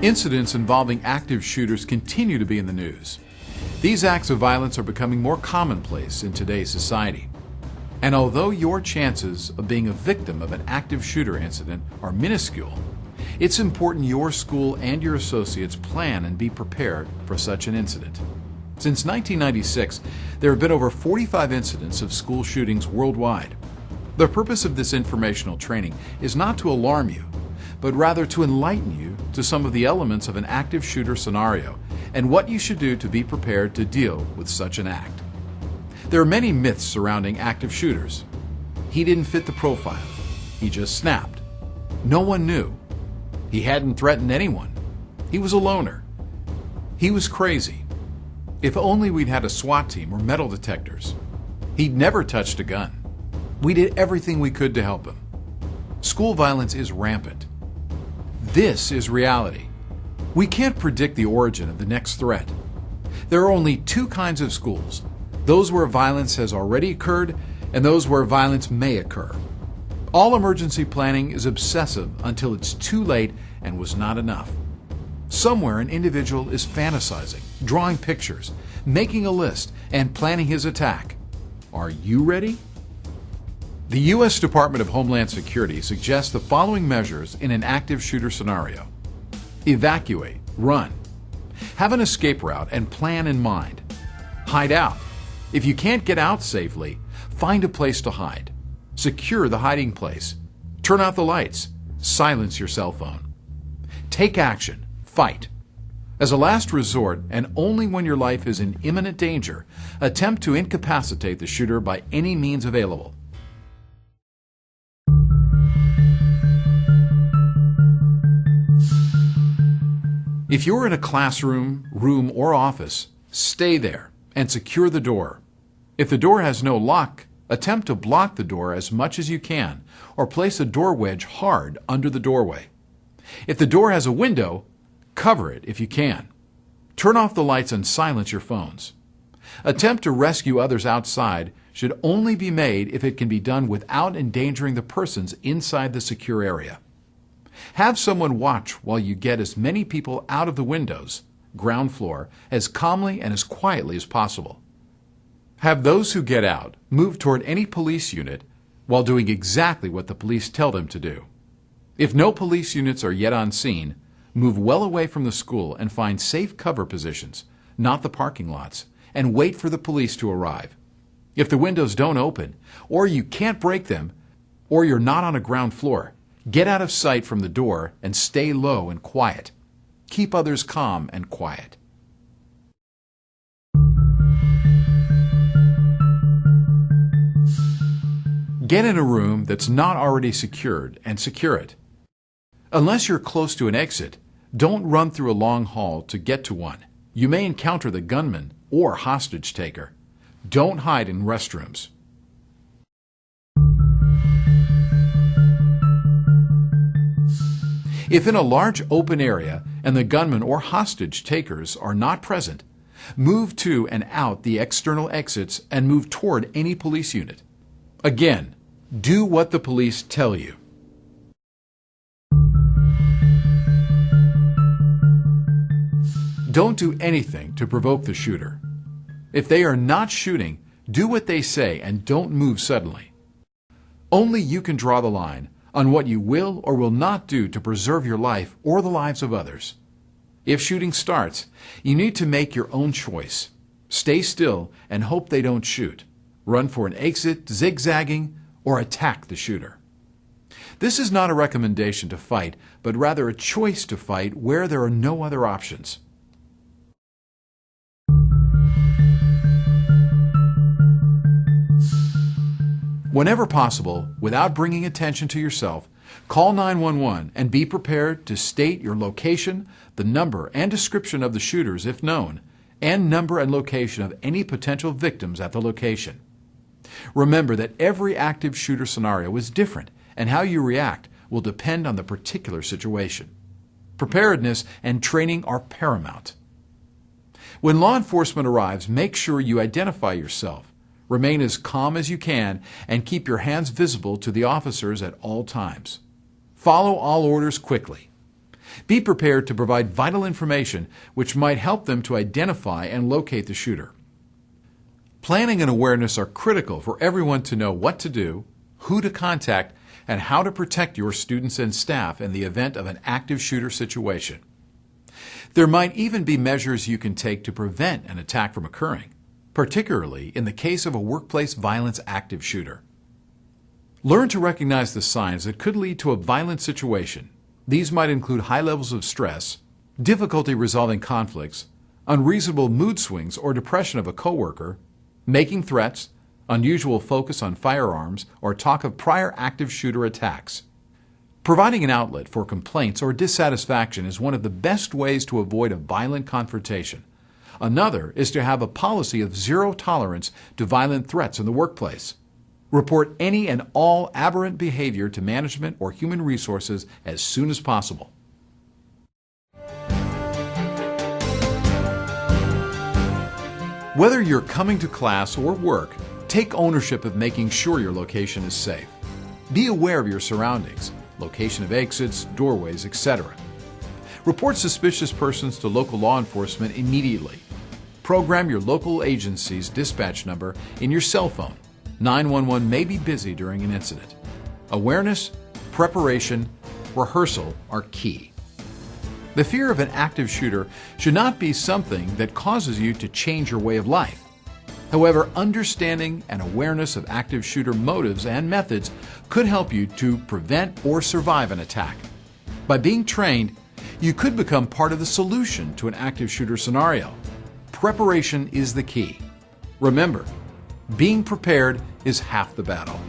Incidents involving active shooters continue to be in the news. These acts of violence are becoming more commonplace in today's society. And although your chances of being a victim of an active shooter incident are minuscule, it's important your school and your associates plan and be prepared for such an incident. Since 1996, there have been over 45 incidents of school shootings worldwide. The purpose of this informational training is not to alarm you, but rather to enlighten you to some of the elements of an active shooter scenario and what you should do to be prepared to deal with such an act. There are many myths surrounding active shooters. He didn't fit the profile. He just snapped. No one knew. He hadn't threatened anyone. He was a loner. He was crazy. If only we'd had a SWAT team or metal detectors. He'd never touched a gun. We did everything we could to help him. School violence is rampant. This is reality. We can't predict the origin of the next threat. There are only two kinds of schools: those where violence has already occurred and those where violence may occur. All emergency planning is obsessive until it's too late and was not enough. Somewhere an individual is fantasizing, drawing pictures, making a list, and planning his attack. Are you ready? The U.S. Department of Homeland Security suggests the following measures in an active shooter scenario. Evacuate, run. Have an escape route and plan in mind. Hide out. If you can't get out safely, find a place to hide. Secure the hiding place. Turn out the lights. Silence your cell phone. Take action. Fight. As a last resort, and only when your life is in imminent danger, attempt to incapacitate the shooter by any means available. If you're in a classroom, room, or office, stay there and secure the door. If the door has no lock, attempt to block the door as much as you can, or place a door wedge hard under the doorway. If the door has a window, cover it if you can. Turn off the lights and silence your phones. Attempt to rescue others outside should only be made if it can be done without endangering the persons inside the secure area. Have someone watch while you get as many people out of the windows, ground floor, as calmly and as quietly as possible. Have those who get out move toward any police unit while doing exactly what the police tell them to do. If no police units are yet on scene, move well away from the school and find safe cover positions, not the parking lots, and wait for the police to arrive. If the windows don't open, or you can't break them, or you're not on a ground floor, get out of sight from the door and stay low and quiet. Keep others calm and quiet. Get in a room that's not already secured and secure it. Unless you're close to an exit, don't run through a long hall to get to one. You may encounter the gunman or hostage taker. Don't hide in restrooms. If in a large open area and the gunman or hostage takers are not present, move to and out the external exits and move toward any police unit. Again, do what the police tell you. Don't do anything to provoke the shooter. If they are not shooting, do what they say and don't move suddenly. Only you can draw the line on what you will or will not do to preserve your life or the lives of others. If shooting starts, you need to make your own choice. Stay still and hope they don't shoot. Run for an exit, zigzagging, or attack the shooter. This is not a recommendation to fight, but rather a choice to fight where there are no other options. Whenever possible, without bringing attention to yourself, call 911 and be prepared to state your location, the number and description of the shooters if known, and number and location of any potential victims at the location. Remember that every active shooter scenario is different, and how you react will depend on the particular situation. Preparedness and training are paramount. When law enforcement arrives, make sure you identify yourself. Remain as calm as you can and keep your hands visible to the officers at all times. Follow all orders quickly. Be prepared to provide vital information which might help them to identify and locate the shooter. Planning and awareness are critical for everyone to know what to do, who to contact, and how to protect your students and staff in the event of an active shooter situation. There might even be measures you can take to prevent an attack from occurring, particularly in the case of a workplace violence active shooter. Learn to recognize the signs that could lead to a violent situation. These might include high levels of stress, difficulty resolving conflicts, unreasonable mood swings or depression of a coworker, making threats, unusual focus on firearms, or talk of prior active shooter attacks. Providing an outlet for complaints or dissatisfaction is one of the best ways to avoid a violent confrontation. Another is to have a policy of zero tolerance to violent threats in the workplace. Report any and all aberrant behavior to management or human resources as soon as possible. Whether you're coming to class or work, take ownership of making sure your location is safe. Be aware of your surroundings, location of exits, doorways, etc. Report suspicious persons to local law enforcement immediately. Program your local agency's dispatch number in your cell phone. 911 may be busy during an incident. Awareness, preparation, rehearsal are key. The fear of an active shooter should not be something that causes you to change your way of life. However, understanding and awareness of active shooter motives and methods could help you to prevent or survive an attack. By being trained, you could become part of the solution to an active shooter scenario. Preparation is the key. Remember, being prepared is half the battle.